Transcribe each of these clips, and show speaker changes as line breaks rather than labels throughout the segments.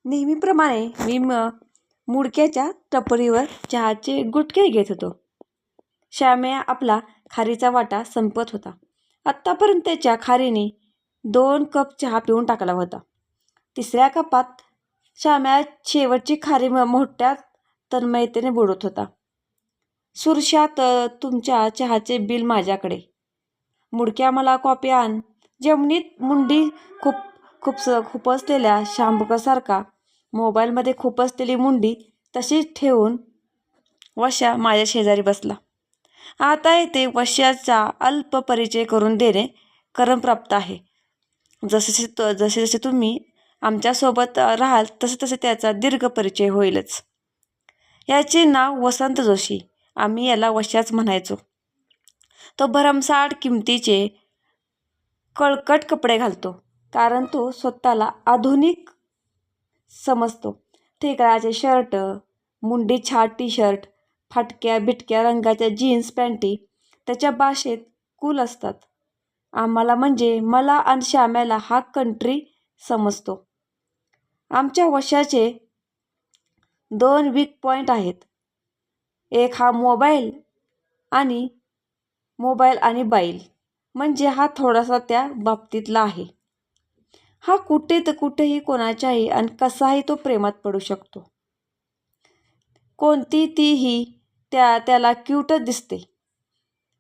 नेहमीप्रमाणे मी मुडक्याच्या टपरीवर चहाचे गुटके घेत होतो. श्याम्या आपला खारीचा वाटा संपत होता. आत्तापर्यंत त्याच्या खारीने 2 कप चहा पिऊन टाकला होता. तिसऱ्या कपात श्याम्या शेवटची खारी मोठ्या तन्मयतेने बुडवत होता. सुरश्या, तुमच्या चहाचे बिल माझ्याकडे. मुडक्या, मला कॉपी आण. जमिनीत मुंडी खुपसलेल्या शांबकासारखा मोबाईलमध्ये खुपसलेली मुंडी तशीच ठेवून वश्या माझ्या शेजारी बसला. आता येथे वश्याचा अल्प परिचय करून देणे क्रमप्राप्त आहे. जसे तुम्ही आमच्यासोबत राहाल तसे त्याचा दीर्घ परिचय होईलच. याचे नाव वसंत जोशी. आम्ही याला वश्याच म्हणायचो. तो भरमसाठ किमतीचे कळकट कपडे घालतो, कारण तो स्वतःला आधुनिक समजतो. ठिकराचे शर्ट, मुंडी छाट टी-शर्ट, फाटक्या बिटक्या रंगाच्या जीन्स पॅन्टी त्याच्या भाषेत कूल असतात. आम्हाला म्हणजे मला आणि श्याम्याला हा कंट्री समजतो. आमच्या वश्याचे 2 वीक पॉईंट आहेत. एक हा मोबाईल आणि बाईल, म्हणजे हा थोडासा त्या बाबतीतला आहे. हा कुठेही कोणाच्याही आणि कसाही तो प्रेमात पडू शकतो. कोणती तीही त्याला क्यूटच दिसते.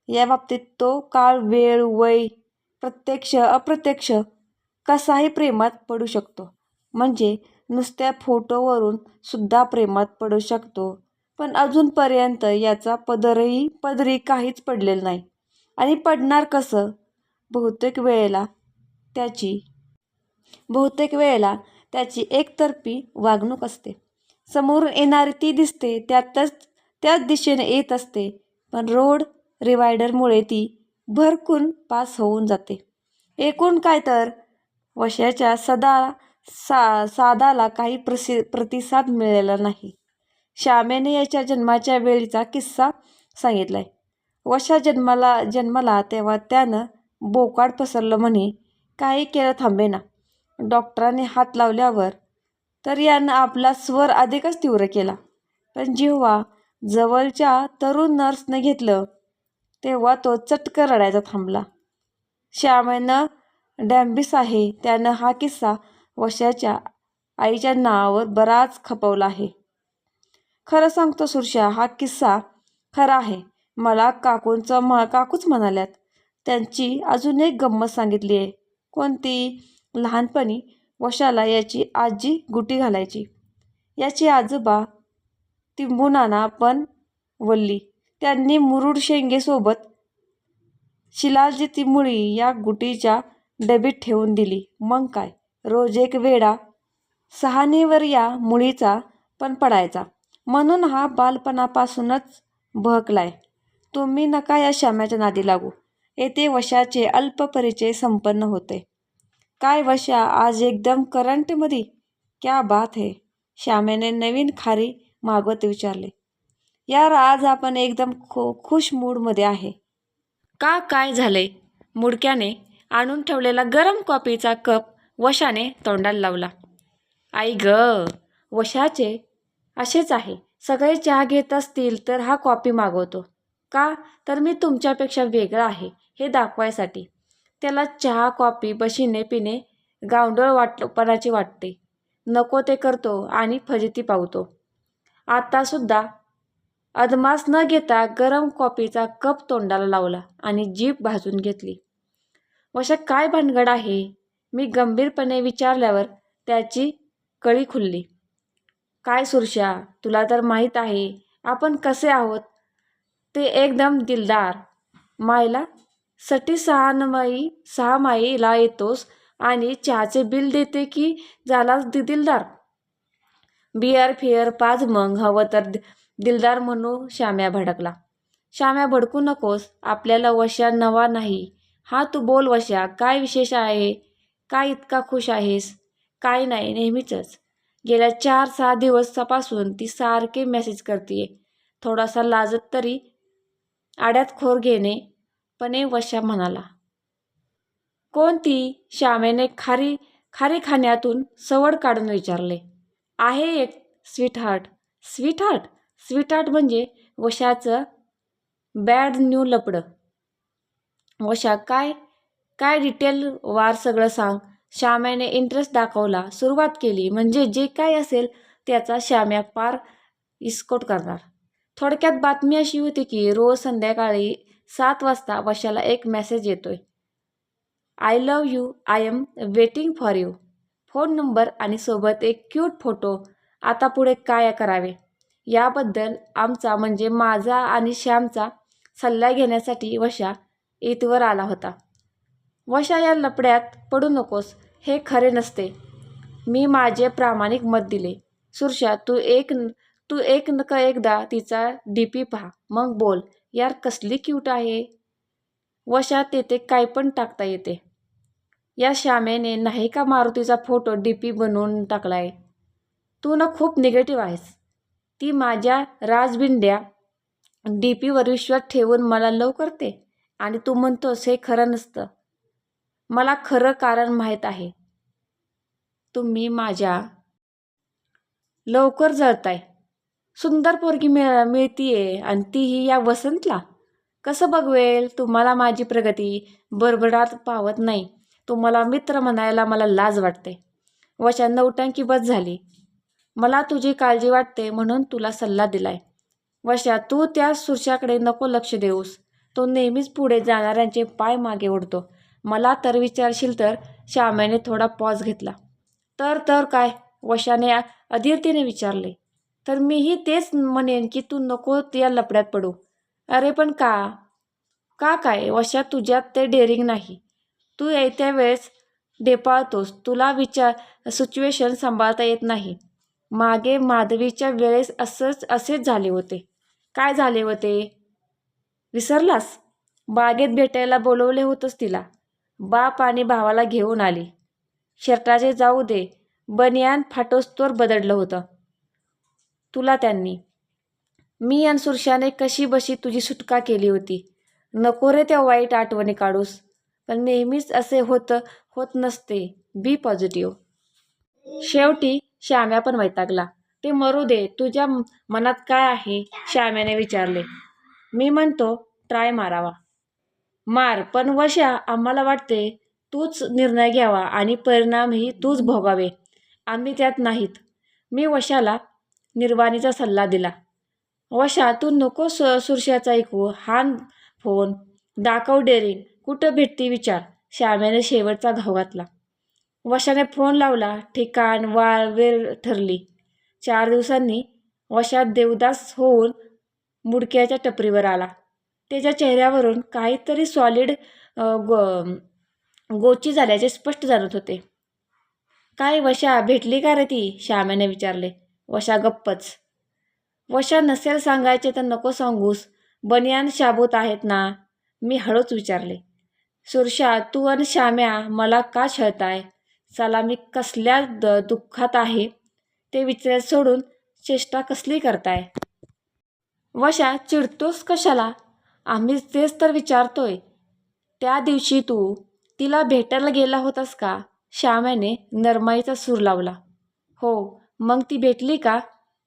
या बाबतीत तो काळ, वेळ, वय, प्रत्यक्ष अप्रत्यक्ष कसाही प्रेमात पडू शकतो. म्हणजे नुसत्या फोटोवरून सुद्धा प्रेमात पडू शकतो. पण अजूनपर्यंत याचा पदरी काहीच पडलेलं नाही. आणि पडणार कसं? बहुतेक वेळेला त्याची एकतर्फी वागणूक असते. समोरून येणारी ती दिसते, त्याच दिशेने येत असते, पण रोड डिव्हायडरमुळे ती भरकून पास होऊन जाते. एकूण काय तर वश्याच्या सादाला काही प्रतिसाद मिळालेला नाही. श्यामेने याच्या जन्माच्या वेळीचा किस्सा सांगितलाय. वशा जन्माला तेव्हा त्यानं बोकाड पसरलं म्हणे. काही केलं थांबेना. डॉक्टरांनी हात लावल्यावर तर यानं आपला स्वर अधिकच तीव्र केला. पण जेव्हा जवळच्या तरुण नर्सने घेतलं, तेव्हा तो चटकन रडायचा थांबला. श्यामेनं डॅम्बिस आहे. त्यानं हा किस्सा वश्याच्या आईच्या नावावर बराच खपवला आहे. खरं सांगतो सुरश्या, हा किस्सा खरा आहे. मला काकूच म्हणाल्यात. त्यांची अजून एक गंमत सांगितली आहे. कोणती? लहानपणी वशाला याची आजी गुटी घालायची. याचे आजोबा तिंबुनाना पण वल्ली. त्यांनी मुरुड शेंगेसोबत शिलाजी ती मुळी या गुटीच्या डबीत ठेवून दिली. मग काय, रोज एक वेडा सहाणीवर या मुळीचा पण पडायचा. म्हणून हा बालपणापासूनच बहकलाय. तुम्ही नका या श्याम्याच्या नादी लागू. येथे वशाचे अल्प परिचय संपन्न होते. काय वशा, आज एकदम करंटमध्ये? क्या बात है? श्यामेने नवीन खारी मागवत विचारले. यार, आज आपण एकदम खुश मूडमध्ये आहे. का, काय झालंय? मुडक्याने आणून ठेवलेला गरम कॉफीचा कप वशाने तोंडाला लावला. आई ग, वशाचे असेच आहे. सगळे चहा घेत असतील तर हा कॉफी मागवतो. का? तर मी तुमच्यापेक्षा वेगळा आहे हे दाखवायसाठी. त्याला चहा कॉफी बशीने पिणे गावंढळपणाचे वाटते. नको ते करतो आणि फजिती पावतो. आता सुद्धा अदमास न घेता गरम कॉफीचा कप तोंडाला लावला आणि जीभ भाजून घेतली. वशा, काय भानगड आहे? मी गंभीरपणे विचारल्यावर त्याची कळी खुलली. काय सुरश्या, तुला तर माहीत आहे आपण कसे आहोत ते. एकदम दिलदार. मायला सटी 6 माईला येतोस आणि चहाचे बिल देते की झालाच दिलदार? बिअर फिअर पाज मग, हवं तर दिलदार म्हणू. श्याम्या भडकला. श्याम्या, भडकू नकोस. आपल्याला वशा नवा नाही. हा, तू बोल वशा, काय विशेष आहे? काय इतका खुश आहेस? काय नाही, नेहमीचंच. गेल्या 4-6 दिवसापासून ती सारखे मेसेज करतीये. थोडासा लाजत तरी आड्यात खोर घेणे पणे वशा म्हणाला. कोण ती? श्यामेने खारी खाण्यातून सवड काढून विचारले. आहे एक स्वीटहार्ट. स्वीटहार्ट स्वीटहार्ट म्हणजे वशाचं बॅड न्यू लपडं. वशा काय काय डिटेल वार सगळं सांग. श्याम्याने इंटरेस्ट दाखवला. सुरुवात केली म्हणजे जे काय असेल त्याचा श्याम्या पार इस्कोट करणार. थोडक्यात बातमी अशी होती की रोज संध्याकाळी 7 वाजता वशाला एक मेसेज येतोय. I love you, I am waiting for you. Phone number आणि सोबत एक क्यूट फोटो. आता पुढे काय करावे याबद्दल आमचा म्हणजे माझा आणि श्यामचा सल्ला घेण्यासाठी वशा इथवर आला होता. वशा या लपड्यात पडू नकोस, हे खरे नसते. मी माझे प्रामाणिक मत दिले. सुरशा तू एक नका एकदा तिचा डीपी पहा, मग बोल. यार कसली क्यूट आहे. वशा तेथे काय पण टाकता येते. या श्यामेने नाही का मारुतीचा फोटो डीपी बनवून टाकलाय. तू ना खूप निगेटिव्ह आहेस. ती माझ्या राजबिंड्या डीपीवर विश्वास ठेवून मला लव करते आणि तू म्हणतोस हे खरं नसतं. मला खरं कारण माहीत आहे. तुम्ही माझ्या लवकर जळताय. सुंदर पोरगी मिळतीये आणि तीही या वसंतला. कसं बघवेल. तुम्हाला माझी प्रगती बडबडाट पावत नाही. तुम्हाला मित्र म्हणायला मला लाज वाटते. वशा नौटंकी बस झाली. मला तुझी काळजी वाटते म्हणून तुला सल्ला दिलाय. वशा तू त्या सुरशाकडे नको लक्ष देऊस. तो नेहमीच पुढे जाणाऱ्यांचे पाय मागे ओढतो. मला तर विचारशील तर. श्याम्याने थोडा पॉज घेतला. तर काय. वशाने अधीरतेने विचारले. तर मीही तेच म्हणेन की तू नको या लपड्यात पडू. अरे पण का का काय. वशा तुझ्यात ते डेअरिंग नाही. तू येत्या वेळेस ढेपाळतोस. तुला सिच्युएशन सांभाळता येत नाही. मागे माधवीच्या वेळेस असेच झाले होते. काय झाले होते विसरलास. बागेत भेटायला बोलवले होतंस तिला. बाप आणि भावाला घेऊन आली. शर्टाचे जाऊ दे, बनियान फाटोस्तोर बदललं होतं तुला त्यांनी. मी आणि सुरशाने कशी बशी तुझी सुटका केली होती. नको रे त्या वाईट आठवणी काढूस. पण नेहमीच असे होत नसते. बी पॉझिटिव्ह. शेवटी श्याम्या पण वैतागला. ते मरू दे. तुझ्या मनात काय आहे. श्याम्याने विचारले. मी म्हणतो ट्राय मारावा. मार. पण वशा आम्हाला वाटते तूच निर्णय घ्यावा आणि परिणामही तूच भोगावे. आम्ही त्यात नाहीत. मी वशाला निर्वाणीचा सल्ला दिला. वशा तू नको सुरशाचा ऐकू. हान फोन. दाखव डेअरिंग. कुठं भेटती विचार. श्याम्याने शेवटचा घाव घातला. वशाने फोन लावला. ठिकाण वेळ ठरली. 4 दिवसांनी वशा देवदास होऊन मुडक्याच्या टपरीवर आला. त्याच्या चेहऱ्यावरून काहीतरी सॉलिड गोची झाल्याचे स्पष्ट जाणवत होते. काय वशा भेटली का रे ती. श्याम्याने विचारले. वशा गप्पच. वशा नसेल सांगायचे तर नको सांगूस. बनियान शाबूत आहेत ना. मी हळूच विचारले. सुरशा तू आणि श्याम्या मला का छळताय. चला मी कसल्या दुःखात आहे ते विचारायला सोडून चेष्टा कसली करताय. वशा चिडतोस कशाला. आम्ही तेच तर विचारतोय. त्या दिवशी तू तिला भेटायला गेला होतास का. श्याम्याने नरमाईचा सूर लावला. हो. मग ती भेटली का.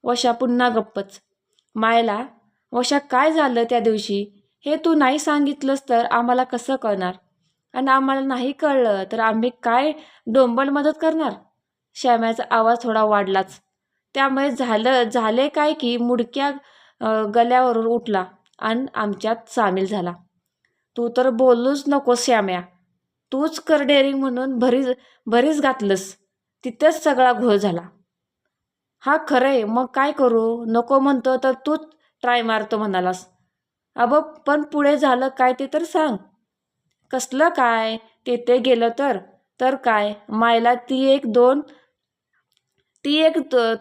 वशा पुन्हा गप्पच. मायला. वशा काय झालं त्या दिवशी हे तू नाही सांगितलंस तर आम्हाला कसं कळणार. आणि आम्हाला नाही कळलं तर आम्ही काय डोंबल मदत करणार. श्याम्याचा आवाज थोडा वाढलाच. त्यामुळे झाले काय की मुडक्या गल्यावरून उठला आणि आमच्यात सामील झाला. तू तर बोलूच नकोस श्याम्या. तूच कर डेअरिंग म्हणून भरीस घातलंस. तिथंच सगळा घोळ झाला. हा खरंय. मग काय करू. नको म्हणतो तर तूच ट्राय मारतो म्हणालास. पण पुढे झालं काय ते तर सांग. कसलं काय. तेथे गेलं तर काय. मायला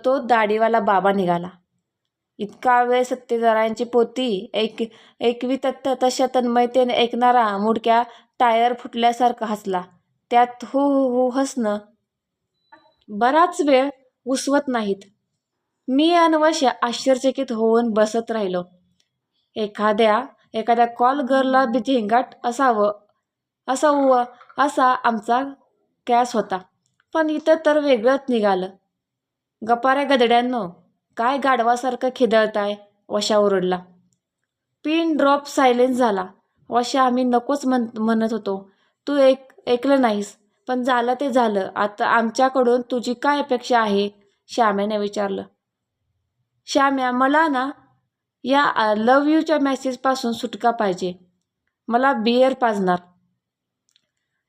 तो दाढीवाला बाबा निघाला. इतका वेळ सत्यनारायणची पोती ऐकवी तशा तन्मयतेने ऐकणारा मुडक्या टायर फुटल्यासारखा हसला. त्यात हु हसणं बराच वेळ उसवत नाहीत. मी आणि वशा आश्चर्यचकित होऊन बसत राहिलो. एखाद्या कॉल गर्लला झिंगाट असा आमचा कॅस होता. पण इथं तर वेगळंच निघालं. गपाऱ्या गदड्यांनो, काय गाढवासारखं खिदळताय, वशा ओरडला. पिन ड्रॉप सायलेन्स झाला. वशा, आम्ही नकोच म्हणत होतो. तू ऐकलं नाहीस. पण झालं ते झालं. आता आमच्याकडून तुझी काय अपेक्षा आहे? श्याम्याने विचारलं. श्याम्या, मला ना या लव्ह यूच्या मेसेजपासून सुटका पाहिजे. मला बिअर पाजणार.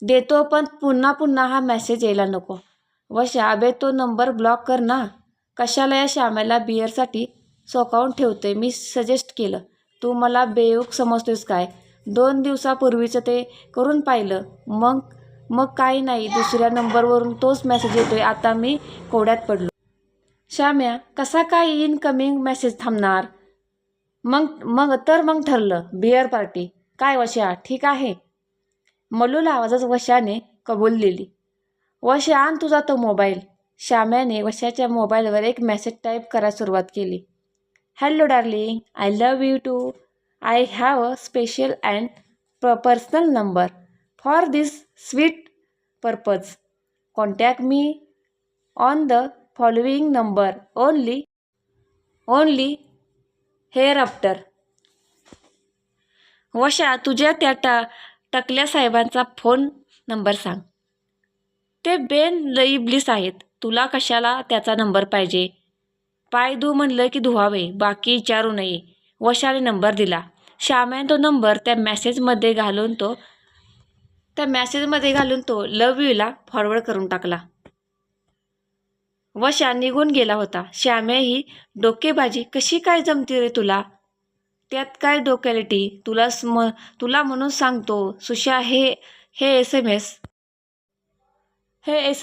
देतो, पण पुन्हा पुन्हा हा मेसेज यायला नको. वशा, अबे तो नंबर ब्लॉक कर ना. कशाला या श्याम्याला बिअरसाठी सोकावून ठेवते. मी सजेस्ट केलं. तू मला बेवूक समजतोयस काय? 2 दिवसापूर्वीचं ते करून पाहिलं. मग काही नाही, दुसऱ्या नंबरवरून तोच मेसेज येतोय. आता मी कोड्यात पडलो. श्याम्या, कसा काय इनकमिंग मेसेज थांबणार? मग ठरलं, बिअर पार्टी. काय वशा, ठीक आहे? मलूल आवाजात वशाने कबूल दिली. वशा, आण तुझा तो मोबाईल. श्याम्याने वशाच्या मोबाईलवर एक मेसेज टाईप करायला सुरुवात केली. Hello darling, I love you too. I have a special and personal number for this sweet purpose. Contact me on the following number only hereafter. वशा, तुझ्या त्या टकल्या साहेबांचा फोन नंबर सांग. ते बेन इब्लीस आहेत. तुला कशाला त्याचा नंबर पाहिजे? पाय धु म्हणलं की धुवावे, बाकी विचारू नये. वशाने नंबर दिला. श्याम्याने तो नंबर त्या मेसेजमध्ये घालून तो लव्ह यूला फॉरवर्ड करून टाकला. वशा निघून गेला होता. श्याम्या, ही डोकेबाजी कशी काय जमती रे तुला? त्यात काय डोक्यालिटी? तुला म्हणून सांगतो सुशा, हे एस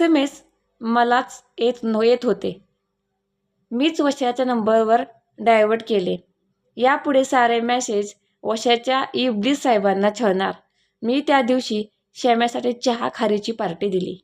एम एस मलाच येत होते. मीच वशाच्या नंबरवर डायव्हर्ट केले. यापुढे सारे मेसेज वशाच्या इब्लीस साहेबांना छळणार. मी त्या दिवशी श्याम्यासाठी चहा खारीची पार्टी दिली.